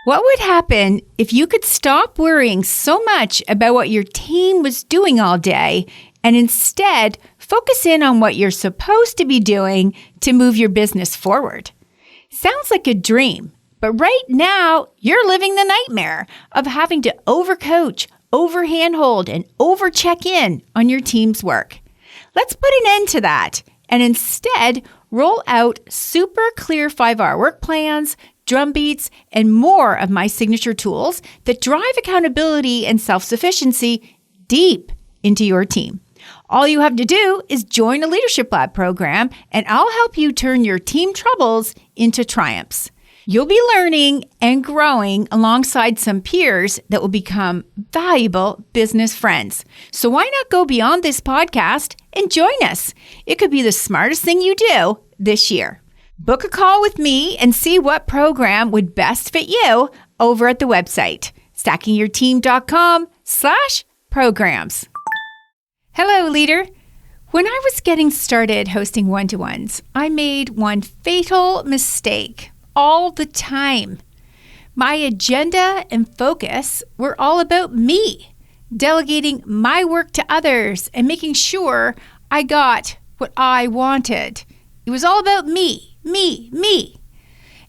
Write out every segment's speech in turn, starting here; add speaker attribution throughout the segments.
Speaker 1: What would happen if you could stop worrying so much about what your team was doing all day and instead focus in on what you're supposed to be doing to move your business forward? Sounds like a dream, but right now you're living the nightmare of having to overcoach, over-handhold, and over-check in on your team's work. Let's put an end to that and instead roll out super clear 5-hour work plans, drum beats, and more of my signature tools that drive accountability and self-sufficiency deep into your team. All you have to do is join a Leadership Lab program, and I'll help you turn your team troubles into triumphs. You'll be learning and growing alongside some peers that will become valuable business friends. So why not go beyond this podcast and join us? It could be the smartest thing you do this year. Book a call with me and see what program would best fit you over at the website, stackingyourteam.com/programs. Hello, leader. When I was getting started hosting one-to-ones, I made one fatal mistake all the time. My agenda and focus were all about me, delegating my work to others and making sure I got what I wanted. It was all about me, me, me.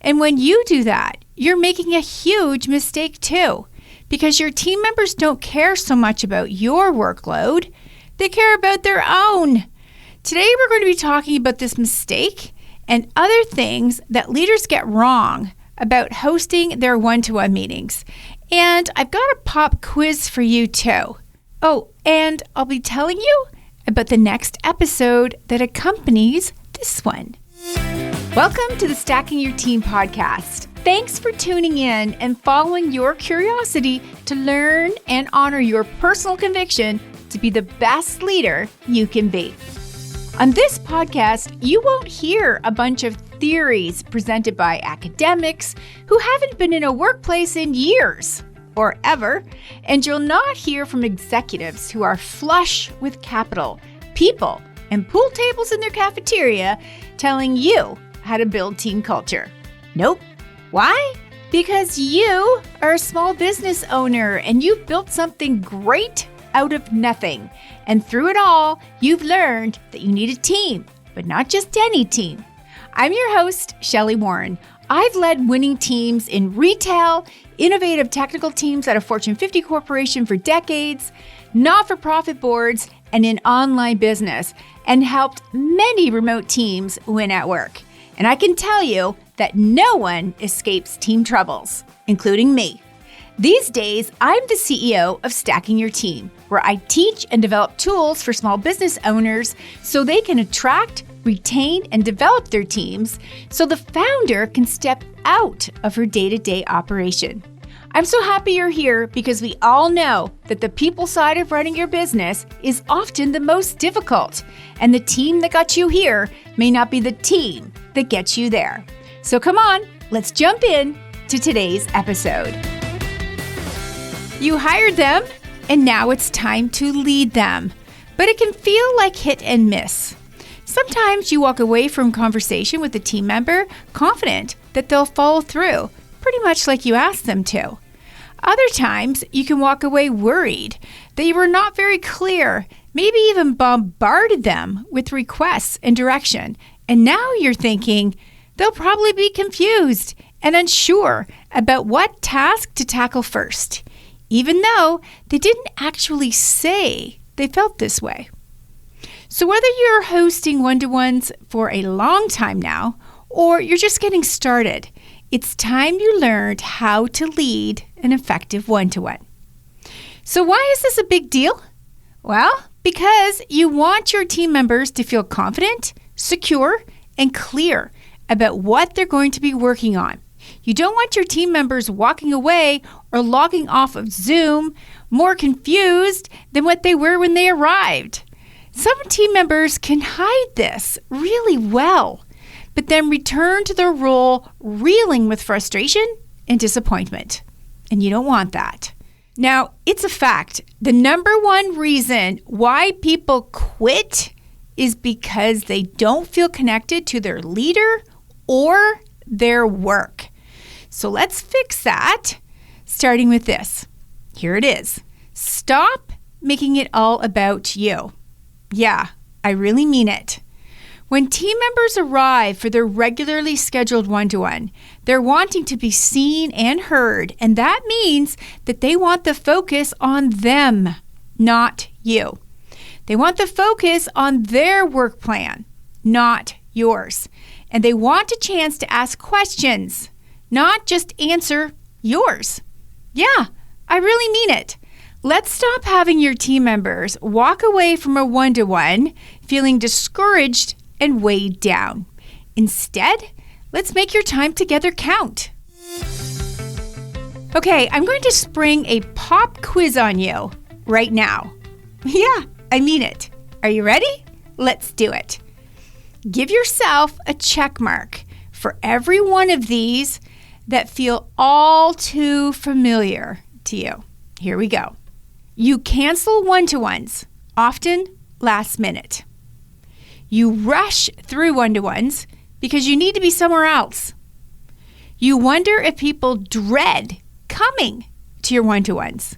Speaker 1: And when you do that, you're making a huge mistake too, because your team members don't care so much about your workload. They care about their own. Today, we're going to be talking about this mistake and other things that leaders get wrong about hosting their one-to-one meetings. And I've got a pop quiz for you too. Oh, and I'll be telling you about the next episode that accompanies this one. Welcome to the Stacking Your Team podcast. Thanks for tuning in and following your curiosity to learn and honor your personal conviction to be the best leader you can be. On this podcast, you won't hear a bunch of theories presented by academics who haven't been in a workplace in years or ever, and you'll not hear from executives who are flush with capital, people, and pool tables in their cafeteria telling you how to build team culture. Nope. Why? Because you are a small business owner and you've built something great out of nothing. And through it all, you've learned that you need a team, but not just any team. I'm your host, Shelli Warren. I've led winning teams in retail, innovative technical teams at a Fortune 50 corporation for decades, not-for-profit boards, and in online business, and helped many remote teams win at work. And I can tell you that no one escapes team troubles, including me. These days, I'm the CEO of Stacking Your Team, where I teach and develop tools for small business owners so they can attract, retain, and develop their teams so the founder can step out of her day-to-day operation. I'm so happy you're here because we all know that the people side of running your business is often the most difficult, and the team that got you here may not be the team that gets you there. So come on, let's jump in to today's episode. You hired them, and now it's time to lead them. But it can feel like hit and miss. Sometimes you walk away from conversation with a team member confident that they'll follow through, pretty much like you asked them to. Other times, you can walk away worried that you were not very clear, maybe even bombarded them with requests and direction. And now you're thinking they'll probably be confused and unsure about what task to tackle first, even though they didn't actually say they felt this way. So whether you're hosting one-to-ones for a long time now, or you're just getting started, it's time you learned how to lead an effective one-to-one. So why is this a big deal? Well, because you want your team members to feel confident, secure, and clear about what they're going to be working on. You don't want your team members walking away or logging off of Zoom more confused than what they were when they arrived. Some team members can hide this really well, but then return to their role reeling with frustration and disappointment. And you don't want that. Now, it's a fact. The number one reason why people quit is because they don't feel connected to their leader or their work. So let's fix that, starting with this. Here it is. Stop making it all about you. Yeah, I really mean it. When team members arrive for their regularly scheduled one-to-one, they're wanting to be seen and heard, and that means that they want the focus on them, not you. They want the focus on their work plan, not yours. And they want a chance to ask questions, not just answer yours. Yeah, I really mean it. Let's stop having your team members walk away from a one-to-one feeling discouraged and weighed down. Instead, let's make your time together count. Okay, I'm going to spring a pop quiz on you right now. Yeah, I mean it. Are you ready? Let's do it. Give yourself a check mark for every one of these that feel all too familiar to you. Here we go. You cancel one-to-ones, often last minute. You rush through one-to-ones because you need to be somewhere else. You wonder if people dread coming to your one-to-ones.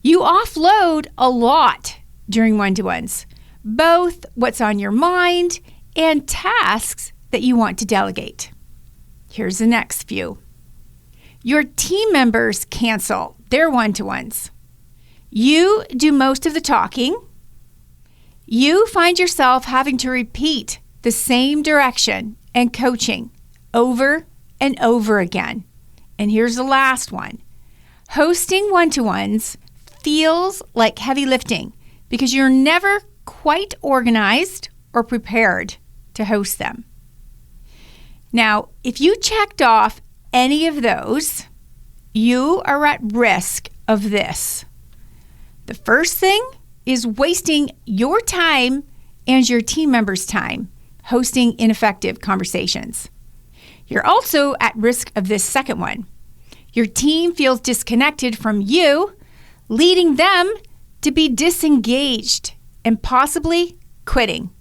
Speaker 1: You offload a lot during one-to-ones, both what's on your mind and tasks that you want to delegate. Here's the next few. Your team members cancel their one-to-ones. You do most of the talking. You find yourself having to repeat the same direction and coaching over and over again. And here's the last one. Hosting one-to-ones feels like heavy lifting because you're never quite organized or prepared to host them. Now, if you checked off any of those, you are at risk of this. The first thing is wasting your time and your team members' time hosting ineffective conversations. You're also at risk of this second one. Your team feels disconnected from you, leading them to be disengaged and possibly quitting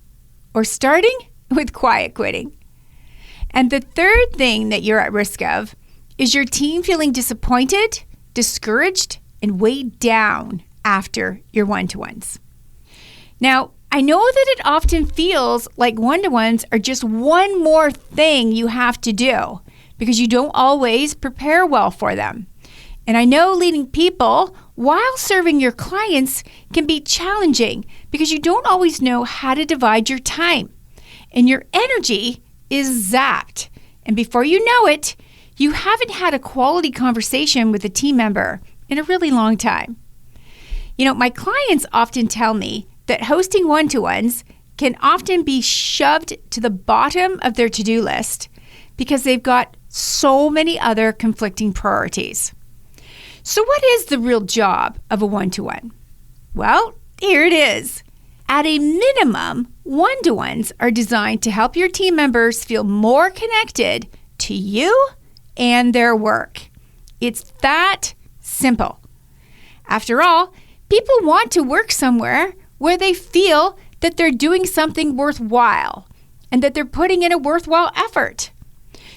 Speaker 1: or starting with quiet quitting. And the third thing that you're at risk of is your team feeling disappointed, discouraged, and weighed down after your one-to-ones. Now, I know that it often feels like one-to-ones are just one more thing you have to do because you don't always prepare well for them. And I know leading people while serving your clients can be challenging because you don't always know how to divide your time. And your energy is zapped. And before you know it, you haven't had a quality conversation with a team member in a really long time. You know, my clients often tell me that hosting one-to-ones can often be shoved to the bottom of their to-do list because they've got so many other conflicting priorities. So what is the real job of a one-to-one? Well, here it is. At a minimum, one-to-ones are designed to help your team members feel more connected to you and their work. It's that simple. After all, people want to work somewhere where they feel that they're doing something worthwhile and that they're putting in a worthwhile effort.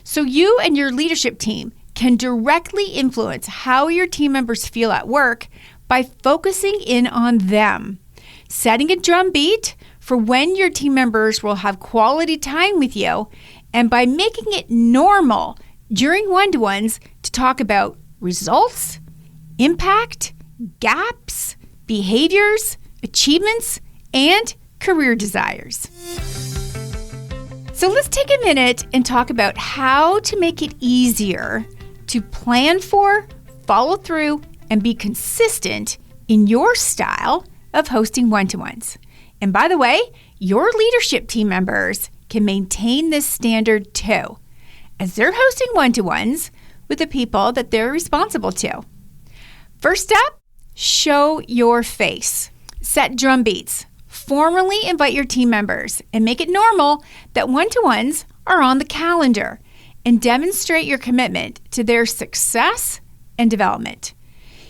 Speaker 1: So you and your leadership team can directly influence how your team members feel at work by focusing in on them, setting a drumbeat for when your team members will have quality time with you, and by making it normal during one-to-ones to talk about results, impact, gaps, behaviors, achievements, and career desires. So let's take a minute and talk about how to make it easier to plan for, follow through, and be consistent in your style of hosting one-to-ones. And by the way, your leadership team members can maintain this standard too, as they're hosting one-to-ones with the people that they're responsible to. First up, show your face. Set drum beats. Formally invite your team members and make it normal that one-to-ones are on the calendar and demonstrate your commitment to their success and development.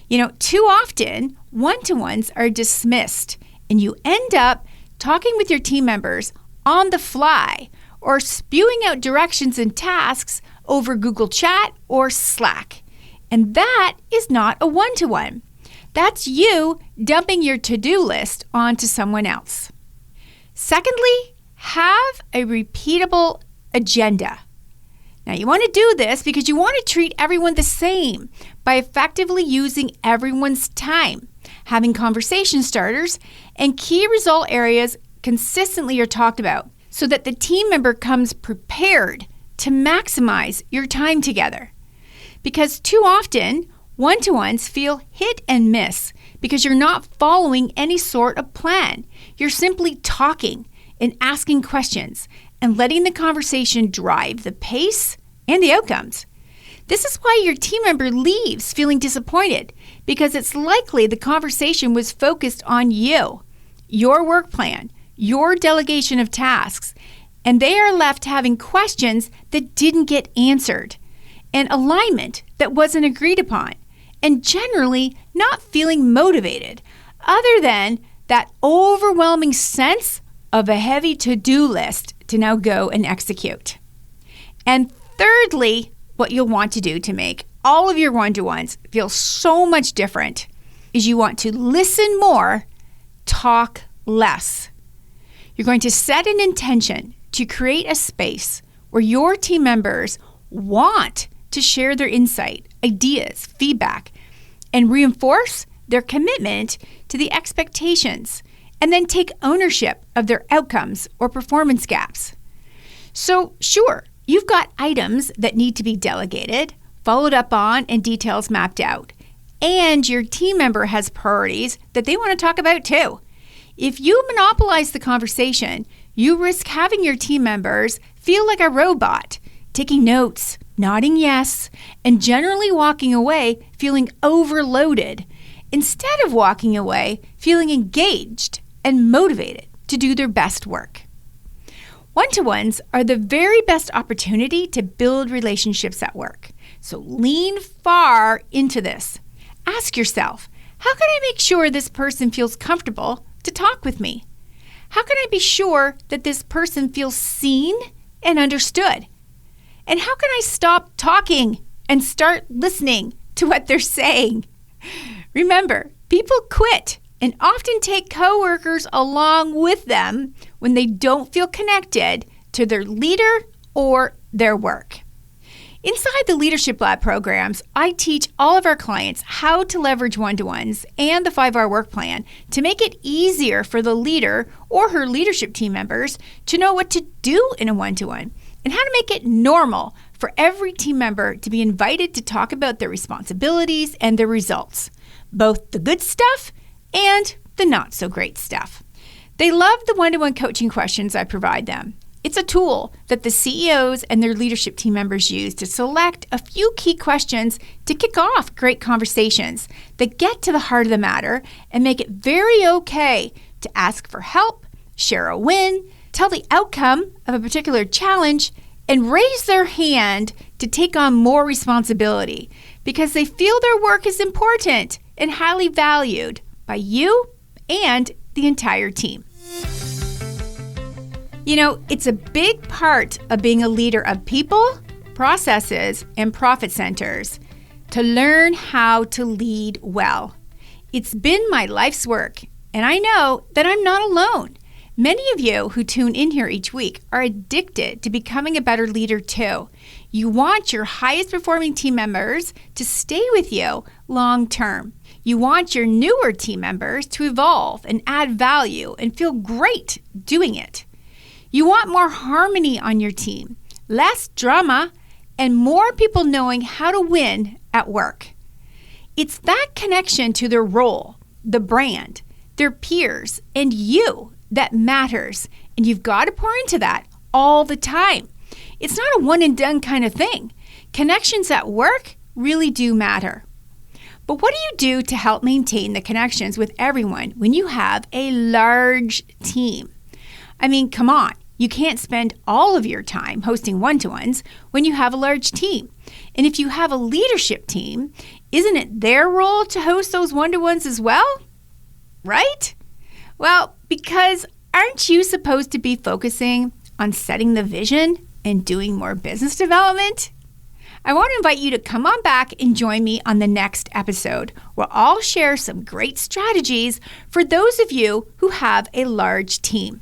Speaker 1: You know, too often, one-to-ones are dismissed and you end up talking with your team members on the fly or spewing out directions and tasks over Google Chat or Slack. And that is not a one-to-one. That's you dumping your to-do list onto someone else. Secondly, have a repeatable agenda. Now, you want to do this because you want to treat everyone the same by effectively using everyone's time, having conversation starters, and key result areas consistently are talked about so that the team member comes prepared to maximize your time together. Because too often, one-to-ones feel hit and miss because you're not following any sort of plan. You're simply talking and asking questions and letting the conversation drive the pace and the outcomes. This is why your team member leaves feeling disappointed because it's likely the conversation was focused on you, your work plan, your delegation of tasks, and they are left having questions that didn't get answered, and alignment that wasn't agreed upon, and generally not feeling motivated, other than that overwhelming sense of a heavy to-do list to now go and execute. And thirdly, what you'll want to do to make all of your one-to-ones feel so much different is you want to listen more, talk less. You're going to set an intention to create a space where your team members want to share their insight, ideas, feedback, and reinforce their commitment to the expectations, and then take ownership of their outcomes or performance gaps. So sure, you've got items that need to be delegated, followed up on, and details mapped out. And your team member has priorities that they want to talk about too. If you monopolize the conversation, you risk having your team members feel like a robot, taking notes, nodding yes, and generally walking away feeling overloaded, instead of walking away feeling engaged and motivated to do their best work. One-to-ones are the very best opportunity to build relationships at work. So lean far into this. Ask yourself, how can I make sure this person feels comfortable to talk with me? How can I be sure that this person feels seen and understood? And how can I stop talking and start listening to what they're saying? Remember, people quit and often take coworkers along with them when they don't feel connected to their leader or their work. Inside the Leadership Lab programs, I teach all of our clients how to leverage one-to-ones and the 5R work plan to make it easier for the leader or her leadership team members to know what to do in a one-to-one and how to make it normal for every team member to be invited to talk about their responsibilities and their results, both the good stuff and the not so great stuff. They love the one-to-one coaching questions I provide them. It's a tool that the CEOs and their leadership team members use to select a few key questions to kick off great conversations that get to the heart of the matter and make it very okay to ask for help, share a win, tell the outcome of a particular challenge, and raise their hand to take on more responsibility because they feel their work is important and highly valued by you and the entire team. You know, it's a big part of being a leader of people, processes, and profit centers to learn how to lead well. It's been my life's work, and I know that I'm not alone. Many of you who tune in here each week are addicted to becoming a better leader too. You want your highest performing team members to stay with you long term. You want your newer team members to evolve and add value and feel great doing it. You want more harmony on your team, less drama, and more people knowing how to win at work. It's that connection to their role, the brand, their peers, and you that matters, and you've got to pour into that all the time. It's not a one and done kind of thing. Connections at work really do matter. But what do you do to help maintain the connections with everyone when you have a large team? I mean, come on. You can't spend all of your time hosting one-to-ones when you have a large team. And if you have a leadership team, isn't it their role to host those one-to-ones as well? Right? Well, because aren't you supposed to be focusing on setting the vision and doing more business development? I want to invite you to come on back and join me on the next episode, where I'll share some great strategies for those of you who have a large team.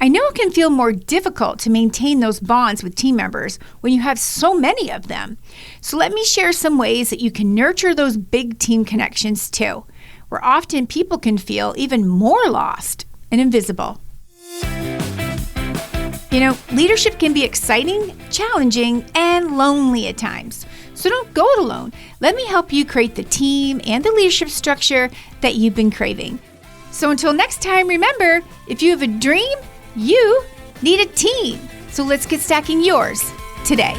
Speaker 1: I know it can feel more difficult to maintain those bonds with team members when you have so many of them. So let me share some ways that you can nurture those big team connections too, where often people can feel even more lost and invisible. Leadership can be exciting, challenging, and lonely at times. So don't go it alone. Let me help you create the team and the leadership structure that you've been craving. So until next time, remember, if you have a dream, you need a team. So let's get stacking yours today.